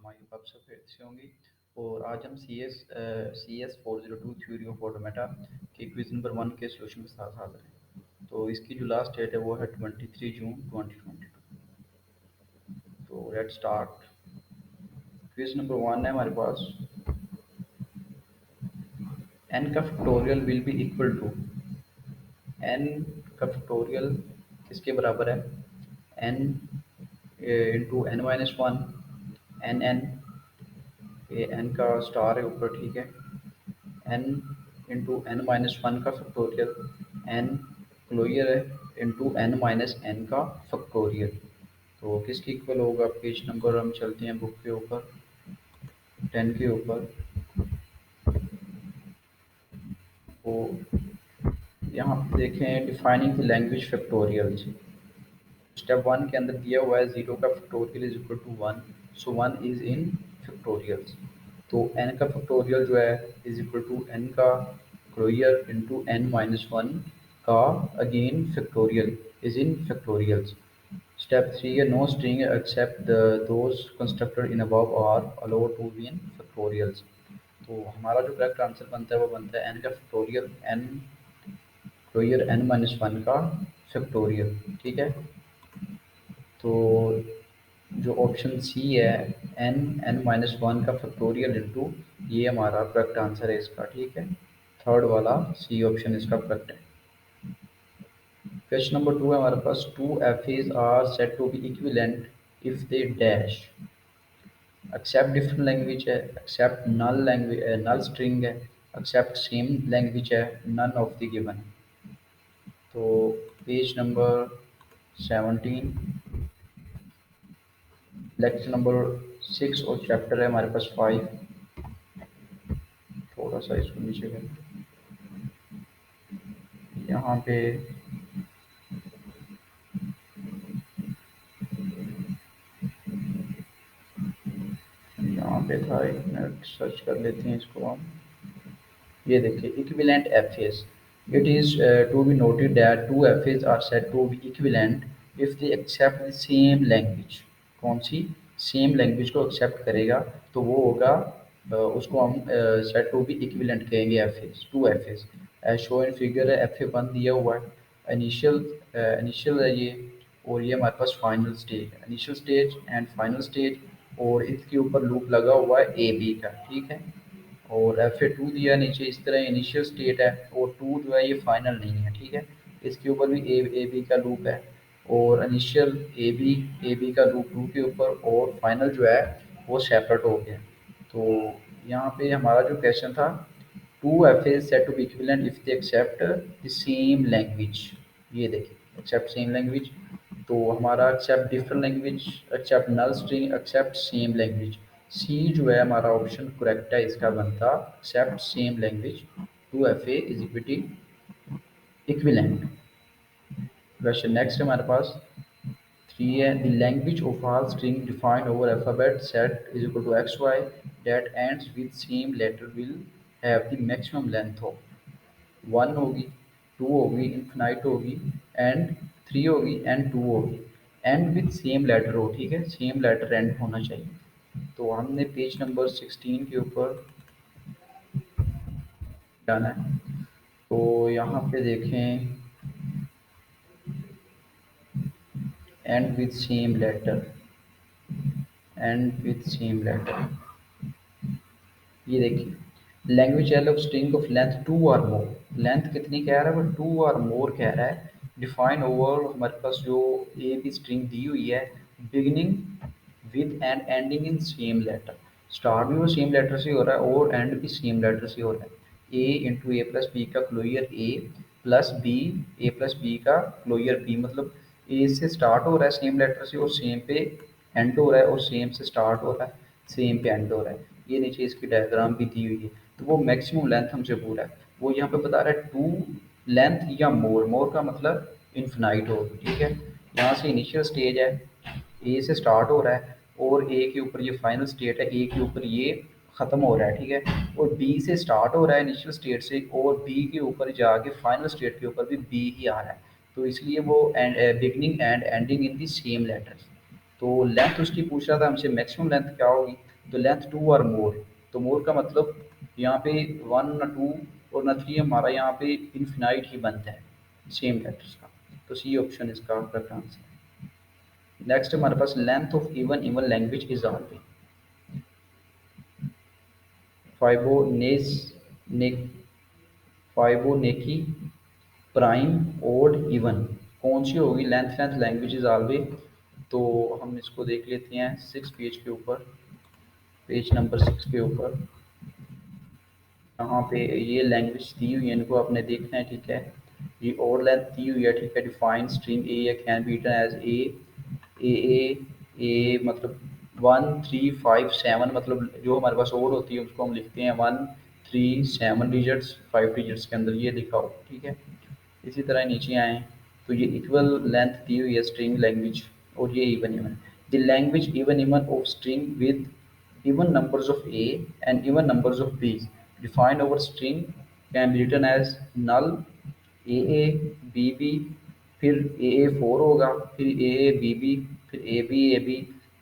हमारी आप सब फिर से होंगी। और आज हम C S 402 theory of automata के क्विज नंबर 1 के सोल्यूशन के साथ हाजिर हैं। तो इसकी जो लास्ट डेट है वो है 23 जून 2022। तो लेट स्टार्ट। क्विज नंबर 1 है हमारे पास, एन का factorial will be equal to, n का फैक्टोरियल किसके बराबर है, n into n minus one, n n, ये एन का स्टार है ऊपर, ठीक है। N into n minus one का फैक्टोरियल, एन क्लोयर है इंटू एन माइनस एन का फैक्टोरियल। तो किसकी इक्वल होगा, पेज नंबर हम चलते हैं बुक के ऊपर, 10 के ऊपर। तो यहाँ पे देखें, defining the language factorials. Step 1 के अंदर दिया हुआ है 0 का factorial is equal to 1, so 1 is in factorials. तो n का फैक्टोरियल जो है इज इक्वल टू n का क्लोयर इंटू n माइनस वन का again factorial is in factorials. Step 3 है, no string except those constructed in above are allowed to be in factorials. तो हमारा जो करेक्ट आंसर बनता है वो बनता है n का factorial, n closure n minus one का फैक्टोरियल, ठीक है। तो जो ऑप्शन सी है, एन एन माइनस वन का फैक्टोरियल इंटू, ये हमारा करेक्ट आंसर है इसका, ठीक है। थर्ड वाला सी ऑप्शन इसका करेक्ट है। क्वेश्चन नंबर 2 है हमारे पास, two FAs are said to be equivalent if they dash. Accept different language है, accept null language, null string है, एक्सेप्ट सेम लैंग्वेज है, नन ऑफ द गिवन। तो पेज नंबर 17, लेक्चर नंबर 6 और chapter है हमारे पास 5। थोड़ा सा इसको नीचे कर, यहाँ पे था, एक मिनट सर्च कर लेते हैं इसको हम। ये देखिए, equivalent FAs, it is to be noted that two FAs are said to be equivalent if they accept the same language. कौन सी सेम लैंग्वेज को एक्सेप्ट करेगा तो वो होगा, उसको हम सेड टू बी इक्विवेलेंट कहेंगे FAs, two FAs. As show in figure है, एफ ए वन दिया हुआ है, इनिशियल है ये, और ये हमारे पास फाइनल स्टेज है, initial stage and final stage. और इसके ऊपर लूप लगा हुआ है ए बी का, ठीक है। और एफ ए टू दिया नीचे इस तरह, इनिशियल स्टेट है, और टू जो है ये फाइनल नहीं है, ठीक है। इसके ऊपर भी ए बी का लूप है, और इनिशियल ए बी का लूप टू के ऊपर, और फाइनल जो है वो सेपरेट हो गया। तो यहाँ पे हमारा जो क्वेश्चन था, two F is set to be equivalent if they accept the same language. ये देखिए, एक्सेप्ट सेम लैंग्वेज, तो हमारा accept different language, accept null string, accept same language. C जो है हमारा ऑप्शन करेक्ट है, इसका बनता accept same language, two F A is equivalent. Question next है हमारे पास 3 है, the language of all string defined over alphabet set is equal to x Y that ends with same letter will have the maximum length of. 1 होगी, 2 होगी, infinite होगी, and 3 होगी, and 2 होगी, and with same letter हो, ठीक है, same letter and होना चाहिए। तो हमने पेज नंबर 16 के ऊपर जाना है। तो यहाँ पे देखें, end with same letter, end with same letter, ये देखिए, language L of string of length two और मोर, लेंथ कितनी कह रहा है वो, टू और मोर कह रहा है। डिफाइन ओवर, हमारे पास जो ए की स्ट्रिंग दी हुई है, beginning with and ending in same letter, start भी वो सेम लेटर से हो रहा है और एंड भी सेम लेटर से हो रहा है। ए इंटू ए प्लस बी का क्लोयर ए प्लस बी, ए प्लस बी का क्लोयर बी, मतलब ए से स्टार्ट हो रहा है सेम लेटर से और सेम पे एंड हो रहा है, और सेम से स्टार्ट हो रहा है, सेम पे एंड हो रहा है। ये नीचे इसकी डायग्राम भी दी हुई है। तो वो मैक्सिमम लेंथ हमसे पूरा है, वो यहाँ पे बता रहा है टू लेंथ या मोर, मोर का मतलब इन्फिनाइट होगी, ठीक है। यहाँ से इनिशियल स्टेज है, ए से स्टार्ट हो रहा है, और ए के ऊपर ये फाइनल स्टेट है, ए के ऊपर ये ख़त्म हो रहा है, ठीक है। और बी से स्टार्ट हो रहा है इनिशियल स्टेट से, और बी के ऊपर जाके फाइनल स्टेट के ऊपर भी बी ही आ रहा है। तो इसलिए वो and beginning and ending in the same letters. तो लेंथ उसकी पूछ रहा था हमसे मैक्सिमम लेंथ क्या होगी, तो लेंथ 2 और मोर। तो मोर का मतलब यहाँ पे 1 ना 2 और ना 3, हमारा यहाँ पे इन्फिनाइट ही बनता है सेम लेटर्स का। तो सी ऑप्शन इसका करेक्ट आंसर है। नेक्स्ट हमारे पास length of even even language is always fibonacci ने फाइबोनेकी प्राइम ओड इवन, कौन सी होगी length length language is always. तो हम इसको देख लेते हैं 6 पेज के ऊपर, पेज नंबर 6 के ऊपर। यहाँ पे ये लैंग्वेज दी हुई है, इनको आपने देखना है, ठीक है। ये और लेंथ दी हुई है, ठीक है। Define string A can be written as A मतलब 1 3 5 7, मतलब जो हमारे पास और होती है उसको हम लिखते हैं 1 3 7 डिजिट्स 5 डिजिट्स के अंदर, ये दिखाओ, ठीक है। इसी तरह नीचे आए तो ये इक्वल लेंथ दी हुई है स्ट्रिंग लैंग्वेज, और ये even even the language even even of string with even numbers of a and even numbers of b's defined over string can be written as null aa bb, फिर aa4 होगा, फिर aa bb, फिर ab ab,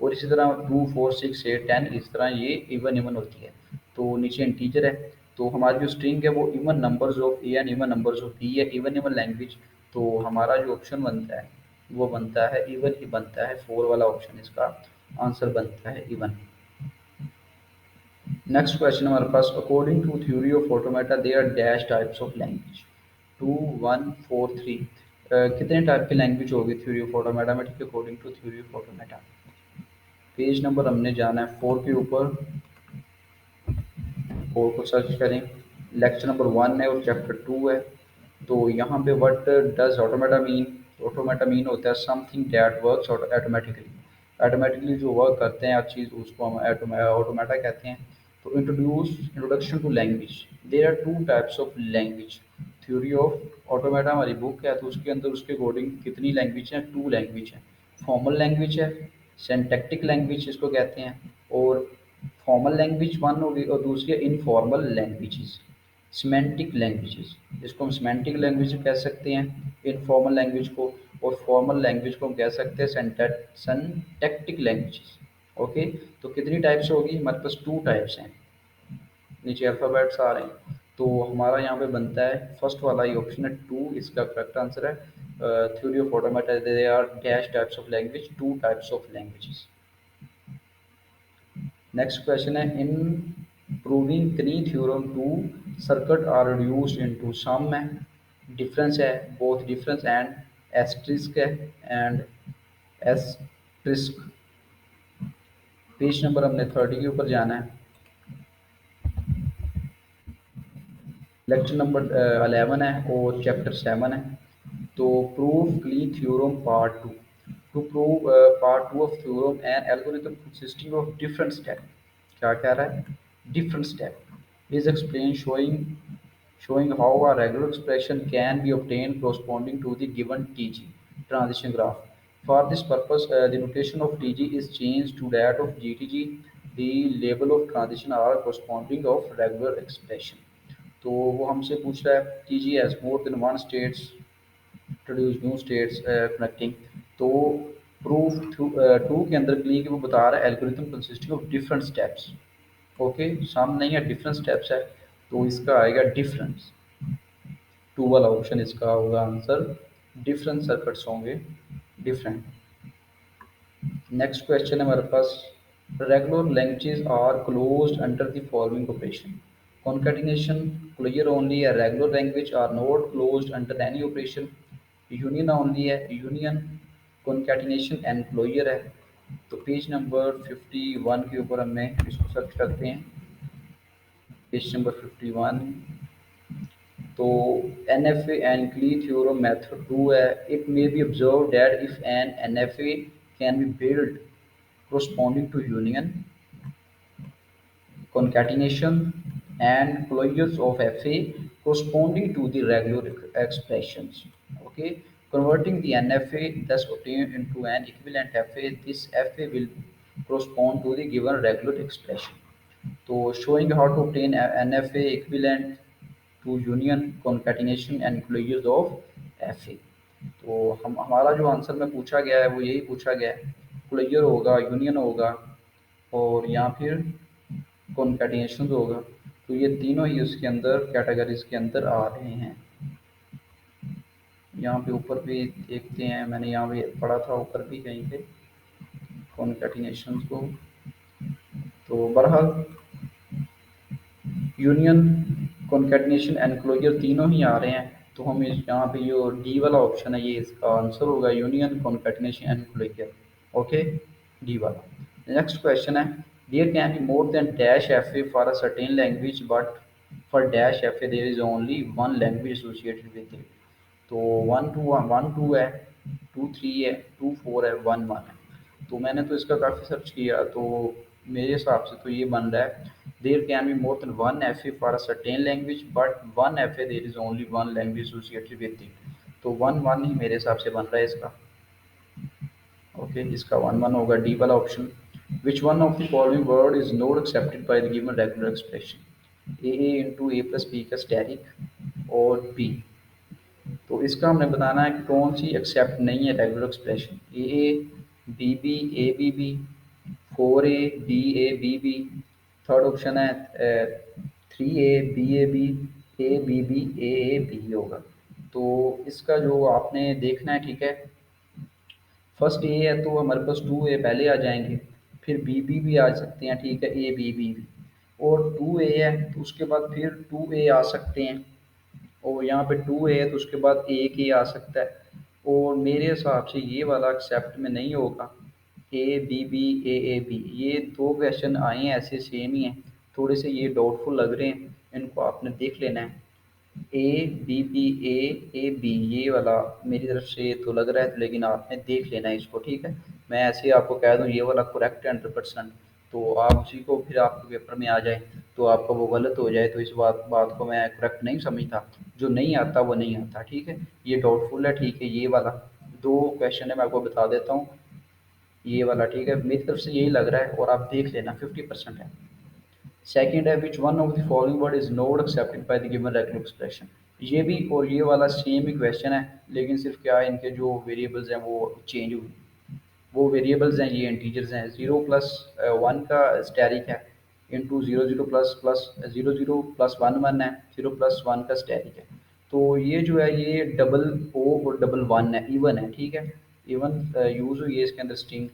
और इसी तरह 2 4 6 8 10, इस तरह ये इवन इवन होती है। तो नीचे इंटीजर है, तो हमारी जो स्ट्रिंग है वो even numbers of A and even numbers of B है, इवन इवन लैंग्वेज। तो हमारा जो ऑप्शन बनता है वो बनता है इवन ही बनता है, 4 वाला ऑप्शन इसका आंसर बनता है इवन। नेक्स्ट क्वेश्चन हमारे पास, according to theory of automata there are dash types of language 2 1 4 3। कितने टाइप की लैंग्वेज होगी थ्योरी ऑफ ऑटोमेटा में, ठीक है, according to theory of automata. Page number हमने जाना है 4 के ऊपर, 4 को सर्च करें। लेक्चर नंबर 1 है और चैप्टर 2 है। तो यहाँ पे what does automata mean, automata mean होता है something that works automatically, automatically जो वर्क करते हैं हर चीज़ उसको हम ऑटोमेटा कहते हैं। तो introduction to language, there are 2 types of language. Theory of automata हमारी बुक है, तो उसके अंदर उसके अकॉर्डिंग कितनी लैंग्वेज है, 2 लैंग्वेज है। फॉर्मल लैंग्वेज है, सिंटैक्टिक लैंग्वेज इसको कहते हैं, और फॉर्मल लैंग्वेज वन होगी और दूसरी है इनफॉर्मल लैंग्वेजेस, सिमेंटिक लैंग्वेजेस। इसको हम सिमेंटिक लैंग्वेज कह सकते हैं इनफॉर्मल लैंग्वेज को, और फॉर्मल लैंग्वेज को हम कह सकते हैं सिंटैक्टिक लैंग्वेजेस। ओके, तो कितनी टाइप्स होगी हमारे पास, 2 टाइप्स हैं। नीचे अल्फ़ाबेट्स आ रहे हैं, तो हमारा यहाँ पे बनता है फर्स्ट वाला ही ऑप्शन है 2, इसका करेक्ट आंसर है। Theory of automata they are dash types of language, 2 types of languages. Next question है, in proving Kleene theorem 2 circuit are reduced into sum है, डिफरेंस है, बोथ डिफरेंस एंड एस्ट्रिस्क है, and asterisk. Page number हमने 30 के ऊपर जाना है। Lecture number 11 है और चैप्टर 7 है। तो prove Kleene theorem part 2, to prove part 2 of theorem an algorithm consisting of different step. क्या कह रहा है, different step is explain showing how a regular expression can be obtained corresponding to the given TG transition graph. For this purpose, the notation of TG is changed to that of GTG. The label of transition are corresponding of regular expression. तो वो हमसे पूछ रहा है TG has more than one states, introduce new states connecting। तो proof two के अंदर click वो बता रहा है algorithm consisting of different steps. Okay, sum नहीं है, डिफरेंट स्टेप्स है, तो इसका आएगा डिफरेंस। 2 वाला ऑप्शन इसका होगा आंसर, डिफरेंट सर्किट्स होंगे, डिफरेंट। नेक्स्ट क्वेश्चन है हमारे पास, regular languages are closed under the following operation, concatenation closure only है, regular language are not closed under any operation, union only है, यूनियन concatenation एंड क्लोजर है। तो page number 51 के ऊपर हमें इसको सर्च करते हैं, पेज नंबर 51। तो N F and Kleene theorem method 2 है, it may be observe that if an N F A can be build corresponding to union, concatenation and closures of FA corresponding to the regular expressions. Okay, converting the NFA thus obtained into an equivalent FA, this FA will correspond to the given regular expression. तो showing how to obtain NFA equivalent to union, concatenation and closures of FA। तो हम हमारा जो answer में पूछा गया है वो यही पूछा गया है क्लोजर होगा, यूनियन होगा और या फिर कॉन्केटिनेशन होगा। तो ये तीनों ही उसके अंदर कैटेगरीज के अंदर आ रहे हैं। यहाँ पे ऊपर भी देखते हैं, मैंने यहाँ पे पढ़ा था ऊपर भी कहीं पे कॉन्केटिनेशन को। तो बहरहाल यूनियन, कॉन्केटिनेशन एंड क्लोजर तीनों ही आ रहे हैं। तो हम इस यहाँ पे जो डी वाला ऑप्शन है ये इसका आंसर होगा, union, concatenation and closure. Okay, D वाला। नेक्स्ट क्वेश्चन है, there can be more than dash F A for a certain language but for dash F A there is only one language associated with it. तो one two है, two three है, two four है, one one है। तो मैंने तो इसका काफ़ी सर्च किया, तो मेरे हिसाब से तो ये बन रहा है, there can be more than one F A for a certain language but one F A there is only one language associated with it. तो वन वन ही मेरे हिसाब से बन रहा है इसका। ओके, इसका वन वन होगा, डी वाला option. Which one of the following word is not accepted by the given regular expression, A into A plus B का स्टैटिक और बी। तो इसका हमने बताना है कि कौन सी एक्सेप्ट नहीं है regular expression, A B B, four A B. Third option है three A B, A B होगा। तो इसका जो आपने देखना है, ठीक है, फर्स्ट ए है तो हमारे पास टू ए पहले आ जाएंगे, फिर बी भी आ सकते हैं, ठीक है, ए बी भी। और टू ए है तो उसके बाद फिर टू ए आ सकते हैं, और यहाँ पे टू ए है तो उसके बाद एक ही आ सकता है। और मेरे हिसाब से ये वाला एक्सेप्ट में नहीं होगा, ए बी, ये दो क्वेश्चन आए हैं ऐसे सेम ही हैं, थोड़े से ये डाउटफुल लग रहे हैं, इनको आपने देख लेना है। ए बी ये वाला मेरी तरफ से तो लग रहा है, लेकिन आपने देख लेना है इसको, ठीक है। मैं ऐसे ही आपको कह दूं ये वाला करेक्ट है 100%, तो आप उसी को फिर आपके पेपर में आ जाए तो आपका वो गलत हो जाए, तो इस बात को मैं करेक्ट नहीं समझता। जो नहीं आता वो नहीं आता, ठीक है। ये डाउटफुल है, ठीक है, ये वाला दो क्वेश्चन है, मैं आपको बता देता हूँ। ये वाला ठीक है, मेरी तरफ से यही लग रहा है, और आप देख लेना 50% है। सेकंड है, विच one of the following word is not accepted by the given regular expression. ये भी और ये वाला सेम ही क्वेश्चन है, लेकिन सिर्फ क्या है, इनके जो वेरिएबल्स हैं वो चेंज हुए। वो वेरिएबल्स हैं, ये इंटीजर्स हैं, जीरो प्लस वन का स्टैरिक है, into zero zero plus plus zero zero plus one one है, जीरो प्लस वन का स्टैरिक है। तो ये जो है ये डबल ओ और डबल वन है, इवन है, ठीक है, इवन यूज हुई है इसके अंदर स्ट्रिंग।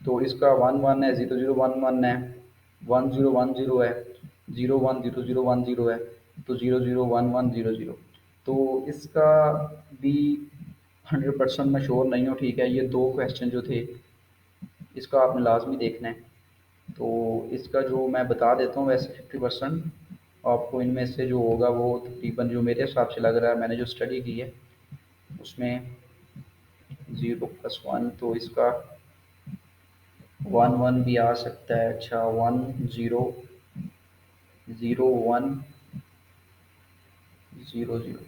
तो इसका वन वन है, ज़ीरो ज़ीरो वन वन है, वन ज़ीरो है, zero one zero zero one zero है, तो zero zero one zero zero. तो इसका भी 100% मैं श्योर नहीं हूँ, ठीक है। ये दो क्वेश्चन जो थे इसका आपने लाजमी देखना है। तो इसका जो मैं बता देता हूँ वैसे 50% आपको इनमें से जो होगा वो तकरीबन, जो मेरे हिसाब से लग रहा है, मैंने जो स्टडी की है उसमें ज़ीरो प्लस वन, तो इसका वन वन भी आ सकता है। अच्छा, one zero zero one zero zero,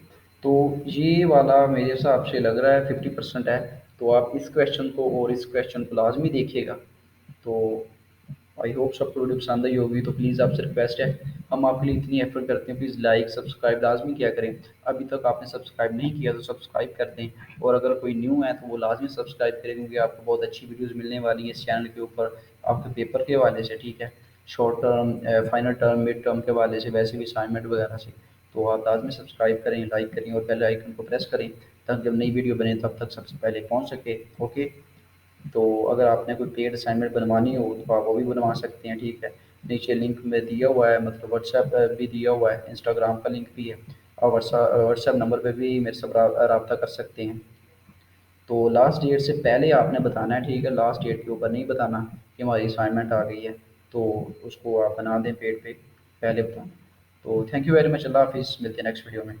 तो ये वाला मेरे हिसाब से लग रहा है 50% है। तो आप इस क्वेश्चन को और इस क्वेश्चन को लाजमी देखिएगा। तो आई होप सबको वीडियो पसंद आई होगी। तो प्लीज़ आपसे रिक्वेस्ट है, हम आपके लिए इतनी एफर्ट करते हैं, प्लीज़ लाइक सब्सक्राइब लाजमी किया करें। अभी तक आपने सब्सक्राइब नहीं किया तो सब्सक्राइब कर दें, और अगर कोई न्यू है तो वो लाजमी सब्सक्राइब करें, क्योंकि आपको बहुत अच्छी वीडियोज़ मिलने वाली है इस चैनल के ऊपर, आपके पेपर के हवाले से, ठीक है, short term, final term, mid term के हवाले से, वैसे भी असाइनमेंट वगैरह से। तो आप लाजमी सब्सक्राइब करें, लाइक करें और बेल आइकन को प्रेस करें, ताकि जब नई वीडियो बने तब तक सबसे पहले पहुँच सके। ओके, तो अगर आपने कोई पेड असाइनमेंट बनवानी हो तो आप वो भी बनवा सकते हैं, ठीक है। नीचे लिंक में दिया हुआ है, मतलब व्हाट्सएप भी दिया हुआ है, इंस्टाग्राम का लिंक भी है, और व्हाट्सएप नंबर पे भी मेरे से रब्ता कर सकते हैं। तो लास्ट डेट से पहले आपने बताना है, ठीक है, लास्ट डेट के ऊपर नहीं बताना कि हमारी असाइनमेंट आ गई है, तो उसको आप बना दें पेड पे, पहले बताना। तो थैंक यू वेरी मच, अल्लाह हाफिज़, मिलते हैं नेक्स्ट वीडियो में।